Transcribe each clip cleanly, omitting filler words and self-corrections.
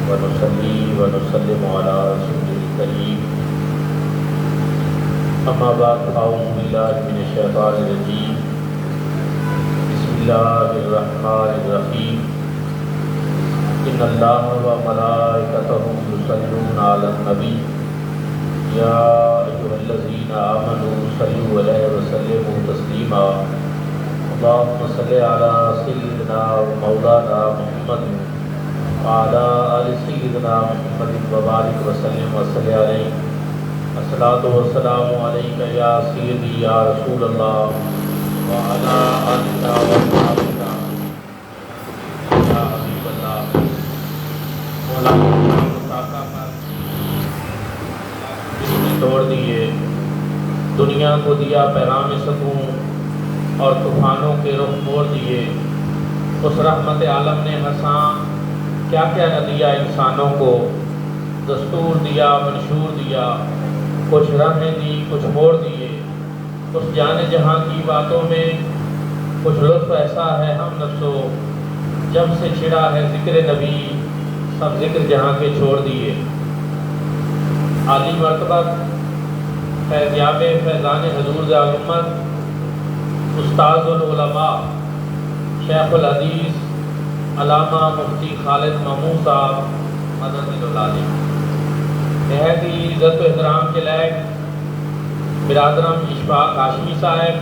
ونصلي ونسلم على رسول الكريم أما بعد فأعوذ بالله من الشيطان الرجيم بسم الله الرحمن الرحيم إن الله وملائكته يصلون على النبي يا أيها الذين آمنوا صلوا عليه وسلموا تسليما اللهم صل على سيدنا ومولانا محمد وعلى آل سيدنا محمد وبارك وسلم وصل عليه الصلاة والسلام عليك يا سيدي يا رسول الله وعلى آلك وصحبك يا حبيب الله مولانا توڑ دیے، دنیا کو دیا پیغام سکون اور طوفانوں کے رخ موڑ دیے۔ اس رحمت عالم نے ہنساں کیا کیا نہ دیا انسانوں کو، دستور دیا، منشور دیا، کچھ راہیں دی کچھ موڑ دیے۔ اس جان جہاں کی باتوں میں کچھ لطف ایسا ہے ہم نفسو، جب سے چھڑا ہے ذکر نبی سب ذکر جہاں کے چھوڑ دیے۔ عالی مرتبہ فیضیاب فیضان حضور ذوالامت استاذ العلماء شیخ الحدیث علامہ مفتی خالد محمود صاحب مدد العالم، نہایت ہی عزت و احترام کے لائق برادرم اشفاق ہاشمی صاحب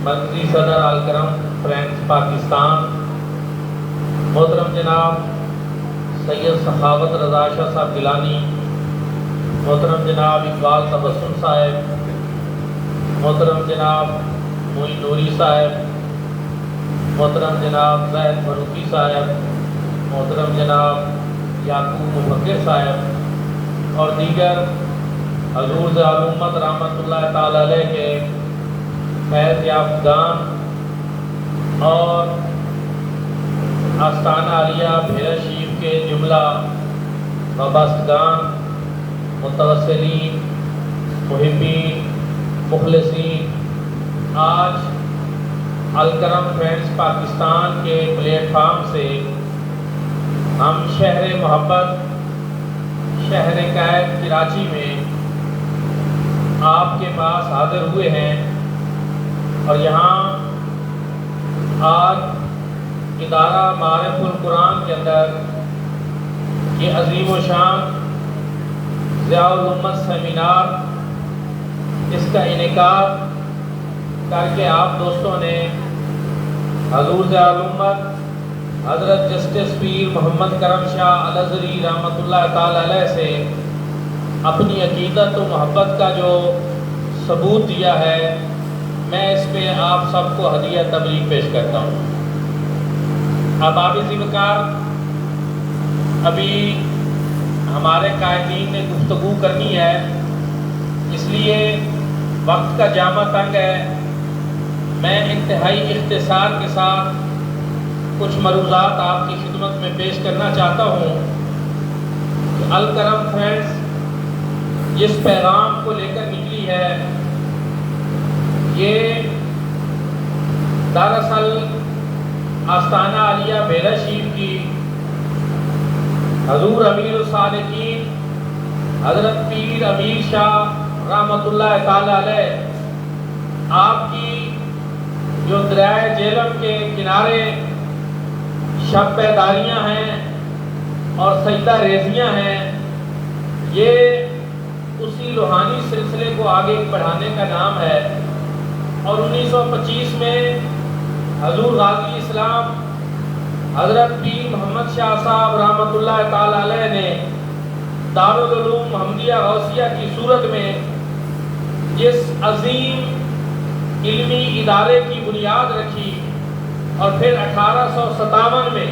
مرکزی صدر الکرم فرانس پاکستان، محترم جناب سید سخاوت رضا شاہ صاحب گیلانی، محترم جناب اقبال تبسم صاحب، محترم جناب معین نوری صاحب، محترم جناب زید فاروقی صاحب، محترم جناب یعقوب مفکر صاحب اور دیگر حضور ذوالامت رحمۃ اللہ تعالی علیہ کے فیض یافتگان اور آستانہ عالیہ بھیرا شریف کے جملہ وابستگان، متوسلین، محبین، مخلصین، آج الکرم فرینڈز پاکستان کے پلیٹ فارم سے ہم شہر محبت شہر قید کراچی میں آپ کے پاس حاضر ہوئے ہیں، اور یہاں آج ادارہ معارف القرآن کے اندر یہ عظیم و شان ضیاء الامت سیمینار اس کا انعقاد کر کے آپ دوستوں نے حضور ضیاء الامت حضرت جسٹس پیر محمد کرم شاہ الازہری رحمۃ اللہ تعالی علیہ سے اپنی عقیدت و محبت کا جو ثبوت دیا ہے، میں اس پہ آپ سب کو ہدیہ تبریک پیش کرتا ہوں۔ اب آپ اسی وقار ابھی ہمارے قائدین نے گفتگو کرنی ہے، اس لیے وقت کا جامع تنگ ہے۔ میں انتہائی اختصار کے ساتھ کچھ مروزات آپ کی خدمت میں پیش کرنا چاہتا ہوں کہ الکرم فرینڈز جس پیغام کو لے کر نکلی ہے، یہ دراصل آستانہ عالیہ بھیرا شریف کی حضور امیر الصالحین حضرت پیر امیر شاہ رحمۃ اللہ تعالی علیہ آپ کی جو دریائے جہلم کے کنارے شب بیداریاں ہیں اور سجدہ ریزیاں ہیں، یہ اسی روحانی سلسلے کو آگے بڑھانے کا نام ہے۔ اور 1925 میں حضور غازی اسلام حضرت پیر محمد شاہ صاحب رحمۃ اللہ تعالی علیہ نے دارالعلوم محمدیہ غوثیہ کی صورت میں جس عظیم علمی ادارے کی بنیاد رکھی، اور پھر 1857 میں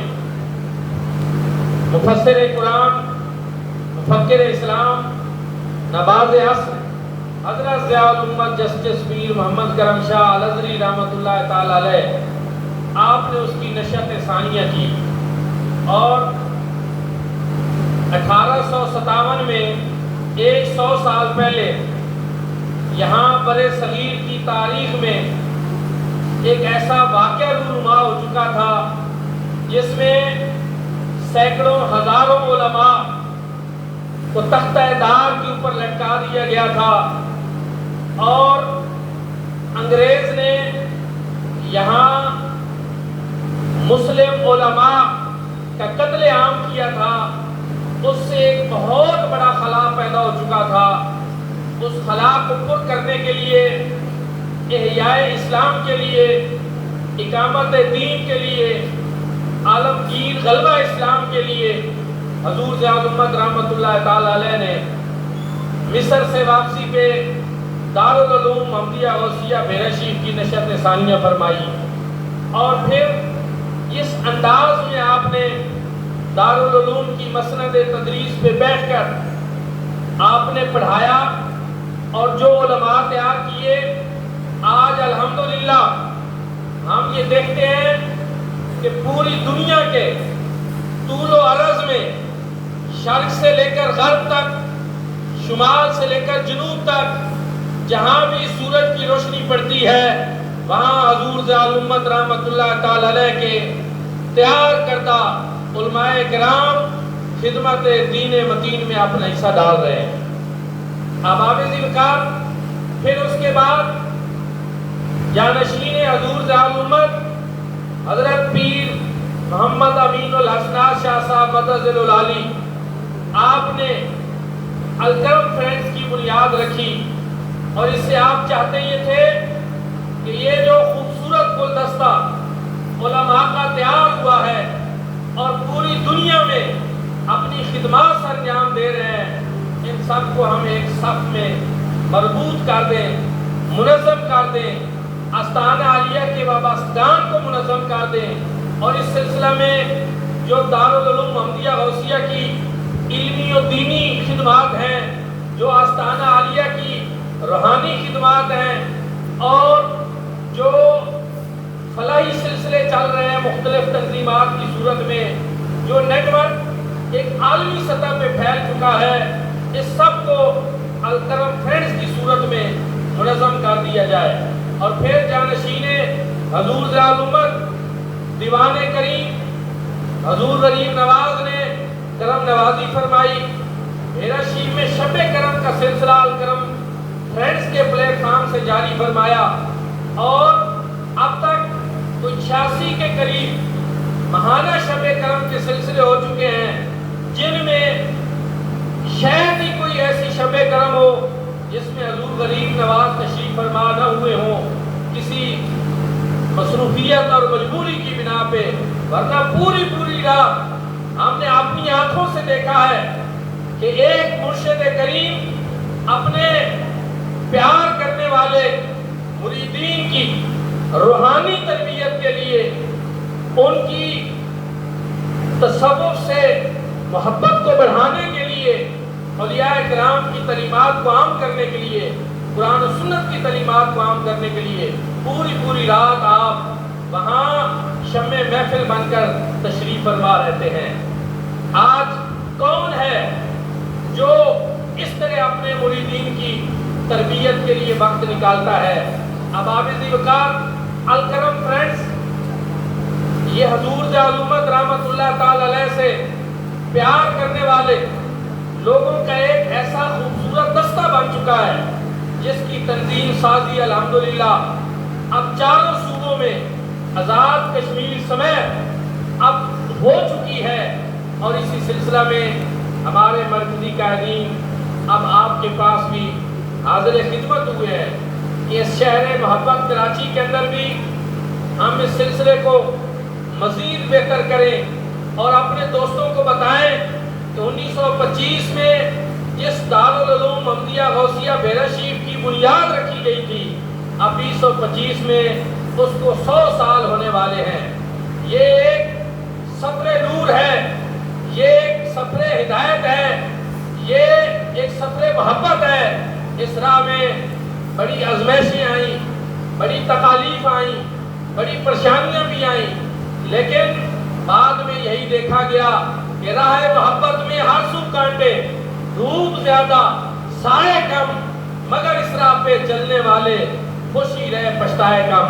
مفسر قرآن، مفکر اسلام، نباز عصر حضرت ضیاء الامت جسٹس پیر محمد کرم شاہ الازہری رحمۃ اللہ تعالی علیہ آپ نے اس کی نشأت ثانیہ کی، اور 1857 میں 100 سال پہلے یہاں برے صغیر کی تاریخ میں ایک ایسا واقعہ رونما ہو چکا تھا جس میں سینکڑوں ہزاروں علماء کو تختہ دار کے اوپر لٹکا دیا گیا تھا، اور انگریز نے یہاں مسلم علماء کا قتل عام کیا تھا۔ اس سے ایک بہت بڑا خلا پیدا ہو چکا تھا۔ اس خلا کو پر کرنے کے لیے، احیاء اسلام کے لیے، اقامت دین کے لیے، عالمگیر غلبہ اسلام کے لیے حضور ضیاء الامت رحمۃ اللہ تعالی علیہ نے مصر سے واپسی پہ دارالعلوم محمدیہ غوثیہ بیرہ شریف کی نشست ثانیہ فرمائی، اور پھر اس انداز میں آپ نے دارالعلوم کی مسند تدریس پہ بیٹھ کر آپ نے پڑھایا، اور جو علماء تیار کیے، آج الحمدللہ ہم یہ دیکھتے ہیں کہ پوری دنیا کے طول و عرض میں، شرق سے لے کر غرب تک، شمال سے لے کر جنوب تک، جہاں بھی سورج کی روشنی پڑتی ہے وہاں حضور ضیاء الامت رحمۃ اللہ تعالی علیہ کے تیار کردہ علماء کرام خدمت دین متین میں اپنا حصہ ڈال رہے ہیں۔ احباب ذوالفقار، پھر اس کے بعد جانشین حضور ضیاء الامت حضرت پیر محمد امین الحسنات شاہ صاحب مدظل العالی، آپ نے الکرم فرینڈز کی بنیاد رکھی، اور اس سے آپ چاہتے یہ تھے کہ یہ جو خوبصورت گلدستہ علماء کا تیار ہوا ہے اور پوری دنیا میں اپنی خدمات سر انجام دے رہے ہیں، ان سب کو ہم ایک صف میں مربوط کر دیں، منظم کر دیں، آستانہ عالیہ کے وابستگان کو منظم کر دیں، اور اس سلسلہ میں جو دارالعلوم محمدیہ غوثیہ کی علمی و دینی خدمات ہیں، جو آستانہ عالیہ کی روحانی خدمات ہیں، اور جو فلاحی سلسلے چل رہے ہیں مختلف تنظیمات کی صورت میں، جو نیٹ ورک ایک عالمی سطح پہ پھیل چکا ہے، اس سب کو الکرم فرینڈز کی صورت میں منظم کر دیا جائے۔ اور پھر جانشین حضور ضیاء الامت دیوان کریم حضور غریب نواز نے کرم نوازی فرمائی، بیرہ شریف میں شب کرم کا سلسلہ الکرم فرینڈز کے پلیٹ فارم سے جاری فرمایا، اور اب تک کوئی 86 کے قریب ماہانہ شب کرم کے سلسلے ہو چکے ہیں، جن میں شاید ہی کوئی ایسی شب کرم ہو جس میں حضور غریب نواز تشریف فرما نہ ہوئے ہوں، کسی مصروفیت اور مجبوری کی بنا پہ، ورنہ پوری رات ہم نے اپنی آنکھوں سے دیکھا ہے کہ ایک مرشد کریم اپنے پیار کرنے والے مریدین کی روحانی تربیت کے لیے، ان کی تصوف سے محبت کو بڑھانے کے لیے، اولیاء کرام کی تعلیمات کو عام کرنے کے لیے، قرآن و سنت کی تعلیمات کو عام کرنے کے لیے پوری رات آپ وہاں شمع محفل بن کر تشریف فرما رہتے ہیں۔ آج کون ہے جو اس طرح اپنے مریدین کی تربیت کے لیے وقت نکالتا ہے؟ احباب ذوالفقار، الکرم فرینڈز یہ حضور ضیاء الامت رحمۃ اللہ تعالی علیہ سے پیار کرنے والے لوگوں کا ایک ایسا خوبصورت دستہ بن چکا ہے، جس کی تنظیم سازی الحمدللہ اب چاروں صوبوں میں آزاد کشمیر سمیت اب ہو چکی ہے، اور اسی سلسلہ میں ہمارے مرکزی قائدین اب آپ کے پاس بھی حاضر خدمت ہوئے ہیں کہ اس شہر محبت کراچی کے اندر بھی ہم اس سلسلے کو مزید بہتر کریں، اور اپنے دوستوں کو بتائیں کہ 1925 میں جس دارالعلوم محمدیہ غوثیہ بیرہ شریف کی بنیاد رکھی گئی تھی، اب 2025 میں اس کو 100 سال ہونے والے ہیں۔ یہ ایک سفر نور ہے، یہ ایک سفر ہدایت ہے، یہ ایک سفر محبت ہے۔ اس راہ میں بڑی آزمائشیں آئیں، بڑی تکالیف آئیں، بڑی پریشانیاں بھی آئیں، لیکن بعد میں یہی دیکھا گیا کہ راہ محبت میں ہر سو کانٹے، دھوپ زیادہ، سائے کم، مگر اس راہ پہ چلنے والے خوشی رہے پچھتائے کم۔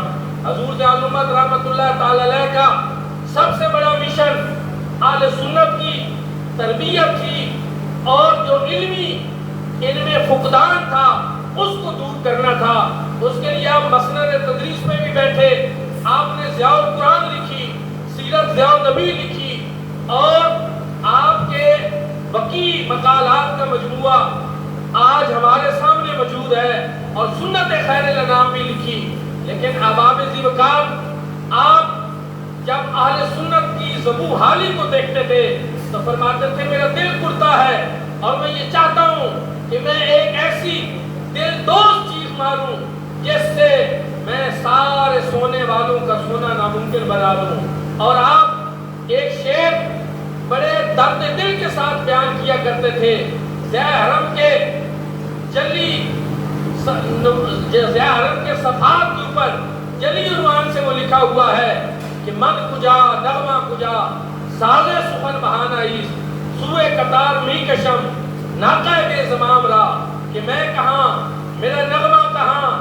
حضور ضیاء الامت رحمۃ اللہ تعالی علیہ کا سب سے بڑا مشن اہل سنت کی تربیت تھی اور جو علمی ان میں فقدان تھا اس کو دور کرنا تھا. اس کے لیے آپ مسند تدریس میں بھی بیٹھے, آپ نے ضیاء القرآن لکھی, سیرت ضیاء النبی لکھی, اور آپ کے بقی مقالات کا مجموعہ آج ہمارے سامنے موجود ہے, اور سنت خیر الانام بھی لکھی. لیکن اباب ذی وقار, آپ جب اہل سنت کی ذبح حالی کو دیکھتے تھے تو فرماتے تھے میرا دل کرتا ہے اور میں یہ چاہتا ہوں کہ میں ایک ایسی دل دوست چیز ماروں جس سے میں سارے سونے والوں کا سونا ناممکن بنا دوں. اور آپ ایک شعر بڑے درد دل کے ساتھ بیان کیا کرتے تھے. ضیاء حرم کے ضیاء حرم کے صفحات کے اوپر جلی عنوان سے وہ لکھا ہوا ہے کہ من کجا نغمہ کجا ساز سخن بہانہ ایس سوئے قطار می کشم ناقہ بے زمام را, کہ میں کہاں, میرا نغمہ کہاں,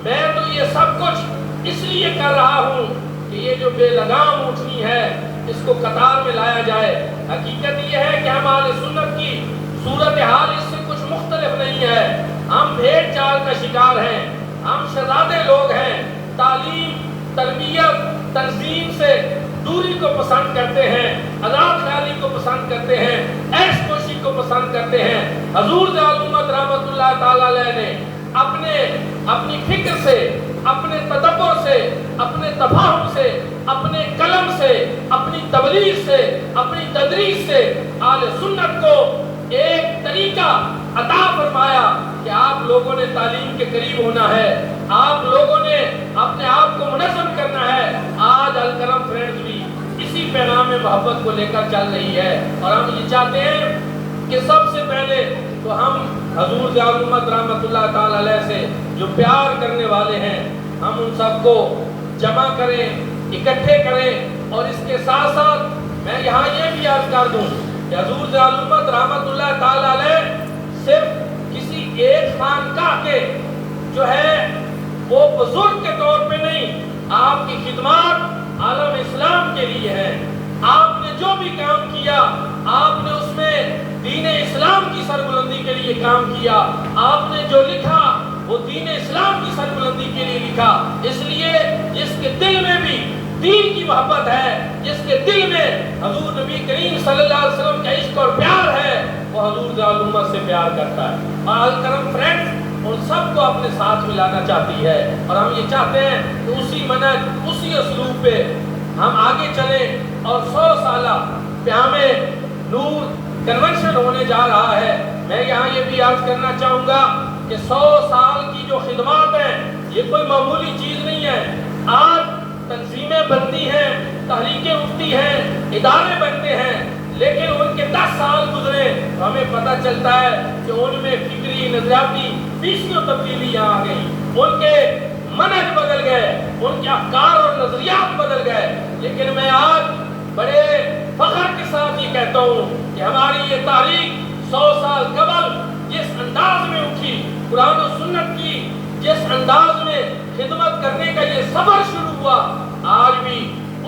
میں تو یہ سب کچھ اس لیے کر رہا ہوں کہ یہ جو بے لگام اٹھنی ہے اس کو قطار میں لایا جائے. حقیقت یہ ہے کہ ہم اہل سنت کی صورتحال اس سے کچھ مختلف نہیں ہے. ہم بھیڑ چال کا شکار ہیں, ہم شہزادے لوگ ہیں, تعلیم, تربیت, تنظیم سے دوری کو پسند کرتے ہیں, آزاد خیالی کو پسند کرتے ہیں, عیش کوشی کو پسند کرتے ہیں. حضور ذات الامت رحمت اللہ تعالی علیہ نے اپنی فکر سے, اپنے تدبر سے, اپنے تفاہم سے, اپنے قلم سے, اپنی تبلیغ سے, اپنی تدریس سے اہل سنت کو ایک طریقہ عطا فرمایا کہ آپ لوگوں نے تعلیم کے قریب ہونا ہے, آپ لوگوں نے اپنے آپ کو منظم کرنا ہے. آج الکرم فرینڈز بھی اسی پیغام محبت کو لے کر چل رہی ہے, اور ہم یہ چاہتے ہیں کہ سب سے پہلے تو ہم حضور ضیاء الامت رحمت اللہ تعالی علیہ سے جو پیار کرنے والے ہیں ہم ان سب کو جمع کریں, اکٹھے کریں. اور اس کے ساتھ ساتھ میں یہاں یہ بھی عرض کر دوں کہ حضور ضیاء الامت رحمت اللہ تعالی علیہ صرف کسی ایک خانقاہ کے جو ہے وہ بزرگ کے طور پہ نہیں, آپ کی خدمات عالم اسلام کے لیے ہے. آپ نے جو بھی کام کیا آپ نے اس میں دین اسلام کی سربلندی کے لیے کام کیا, آپ نے جو لکھا وہ دین اسلام کی سربلندی کے لیے لکھا. اس لیے جس کے دل میں بھی دین کی محبت ہے, جس کے دل میں حضور نبی کریم صلی اللہ علیہ وسلم کا عشق اور پیار ہے, وہ حضور ذات الامت سے پیار کرتا ہے. اور الکرم فرینڈز ان سب کو اپنے ساتھ ملانا چاہتی ہے, اور ہم یہ چاہتے ہیں کہ اسی منہج, اسی اسلوب پہ ہم آگے چلیں. اور 100 سالہ پیام نور کنونشن ہونے جا رہا ہے. میں یہاں یہ بھی عرض کرنا چاہوں گا کہ 100 سال کی جو خدمات ہیں یہ کوئی معمولی چیز نہیں ہے. آج تنظیمیں بنتی ہیں, تحریکیں اٹھتی ہیں, ادارے بنتے ہیں, لیکن ان کے 10 سال گزرے تو ہمیں پتہ چلتا ہے کہ ان میں فکری, نظریاتی 20 تبدیلیاں آ گئیں, ان کے منہج بدل گئے, ان کے افکار اور نظریات بدل گئے. لیکن میں آج بڑے فخر کے ساتھ یہ کہتا ہوں کہ ہماری یہ تاریخ 100 سال قبل جس انداز میں اٹھی, قرآن و سنت کی جس انداز میں خدمت کرنے کا یہ سفر شروع ہوا, آج بھی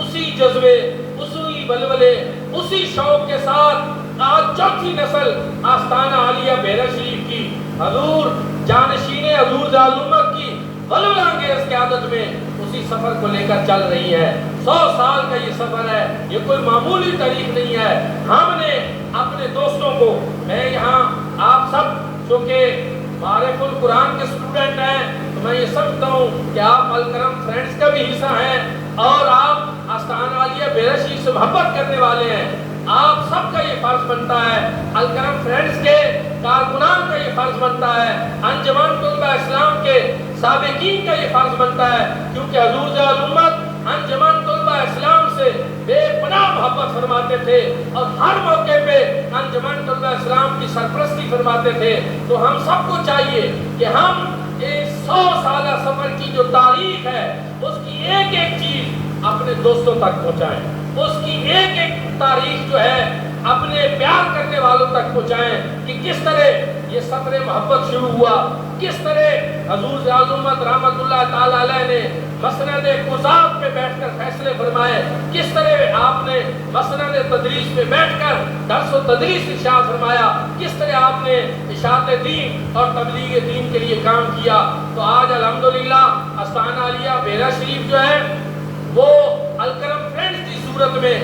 اسی جذبے, اسی بلبلے, اسی شوق کے ساتھ آج چوتھی نسل آستانہ عالیہ بیرا شریف کی حضور جانشین حضور ذات الامت کی غلبہ انگیز قیادت میں اسی سفر کو لے کر چل رہی ہے. 100 سال کا یہ سفر ہے, یہ کوئی معمولی تاریخ نہیں ہے. ہم نے اپنے دوستوں کو, میں یہاں آپ سب چونکہ معارف القرآن کے اسٹوڈنٹ ہیں تو میں یہ سمجھتا ہوں کہ آپ الکرم فرینڈز کا بھی حصہ ہیں, اور آپ آستانہ عالیہ بیرا شریف سے محبت کرنے والے ہیں. آپ سب کا یہ فرض بنتا ہے, الکرم فرینڈز کے کارکنان کا یہ فرض بنتا ہے, انجمن طلبہ اسلام کے سابقین کا یہ فرض بنتا ہے, کیونکہ حضور ذات الامت انجمن طلبہ اسلام سے بے پناہ محبت فرماتے تھے, اور ہر موقع پہ انجمن طلبہ اسلام کی سرپرستی فرماتے تھے. تو ہم سب کو چاہیے کہ ہم اس 100 سالہ سفر کی جو تاریخ ہے اس کی ایک ایک چیز اپنے دوستوں تک پہنچائیں, اس کی ایک ایک تاریخ جو ہے اپنے پیار کرنے والوں تک پہنچائیں کہ کس طرح یہ سفر محبت شروع ہوا, کس طرح حضور ذات الامت رحمت اللہ تعالی علیہ نے مسند قضات پہ بیٹھ کر فیصلے فرمائے, کس طرح آپ نے مسند تدریس پہ بیٹھ کر درس و تدریس ارشاد فرمایا، کس طرح آپ نے اشاعت دین اور تبلیغ دین کے لیے کام کیا۔ تو آج الحمدللہ استانہ عالیہ بیرا شریف جو ہے وہ الکرم فرینڈز کی صورت میں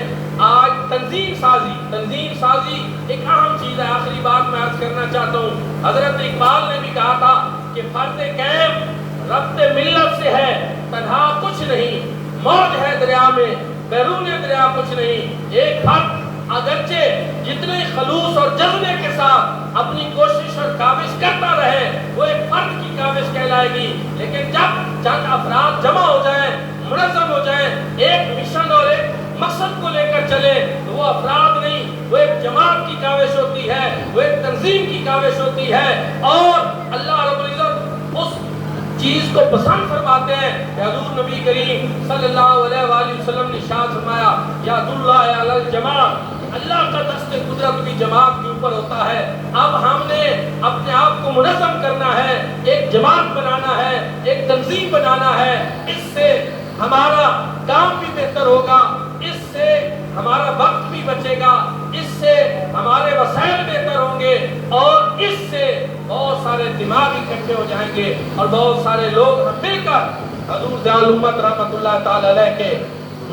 آج تنظیم سازی ایک اہم چیز ہے۔ آخری بات میں عرض کرنا چاہتا ہوں، حضرت اقبال نے بھی کہا تھا کہ فرد کیف ربط ملت سے ہے، تنہا کچھ نہیں، موج ہے دریا میں بیرون دریا کچھ نہیں۔ ایک فرد اگرچہ جتنے خلوص اور جذبے کے ساتھ اپنی کوشش اور کاوش کرتا رہے وہ ایک فرد کی کاوش کہلائے گی، لیکن جب چند افراد جمع ہو جائیں، منظم ہو جائیں، ایک مشن اور ایک مقصد کو لے کر چلے تو وہ افراد نہیں، وہ ایک جماعت کی کاوش ہوتی ہے، وہ ایک تنظیم کی کاوش ہوتی ہے۔ اور اللہ رب العزت اس چیز کو پسند فرماتے ہیں کہ حضور نبی کریم صلی اللہ علیہ وآلہ وسلم نے ارشاد فرمایا، یاد اللہ علی الجماع، اللہ کا دست قدرت بھی جماعت کے اوپر ہوتا ہے۔ اب ہم نے اپنے آپ کو منظم کرنا ہے، ایک جماعت بنانا ہے، ایک تنظیم بنانا ہے۔ اس سے ہمارا کام بھی بہتر ہوگا، اس سے ہمارا وقت بھی بچے گا، اس سے ہمارے وسائل بہتر ہوں گے، اور اس سے بہت سارے دماغ اکٹھے ہو جائیں گے اور بہت سارے لوگ مل کر حضور ذیال امت رحمۃ اللہ تعالی علیہ کے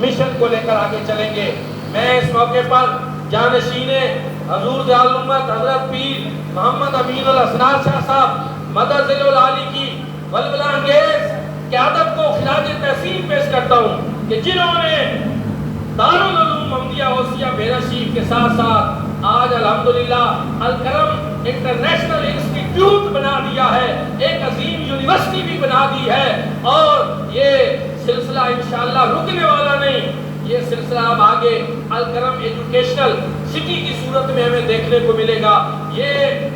مشن کو لے کر آگے چلیں گے۔ میں اس موقع پر جانشین حضور ذیال امت حضرت پیر محمد امین الاسرار شاہ صاحب مدد العالی کی ولولہ انگیز قیادت کو خراج تحسین پیش کرتا ہوں کہ جنہوں نے دارالعلوم محمدیہ غوثیہ بیرا شریف کے ساتھ ساتھ آج الحمدللہ الکرم انٹرنیشنل انسٹیٹیوٹ بنا دیا ہے، ایک عظیم یونیورسٹی بھی بنا دی ہے، اور یہ سلسلہ انشاءاللہ رکنے والا نہیں۔ یہ سلسلہ اب آگے الکرم ایجوکیشنل سٹی کی صورت میں ہمیں دیکھنے کو ملے گا۔ یہ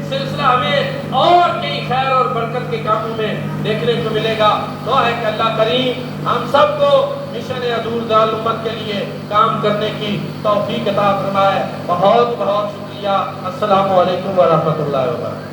سلسلہ ہمیں اور کئی خیر اور برکت کے کاموں میں دیکھنے کو ملے گا۔ دعا ہے کہ اللہ کریم ہم سب کو مشن حضور ذیال امت کے لیے کام کرنے کی توفیق عطا فرمائے۔ بہت بہت شکریہ۔ السلام علیکم ورحمۃ اللہ وبرکاتہ۔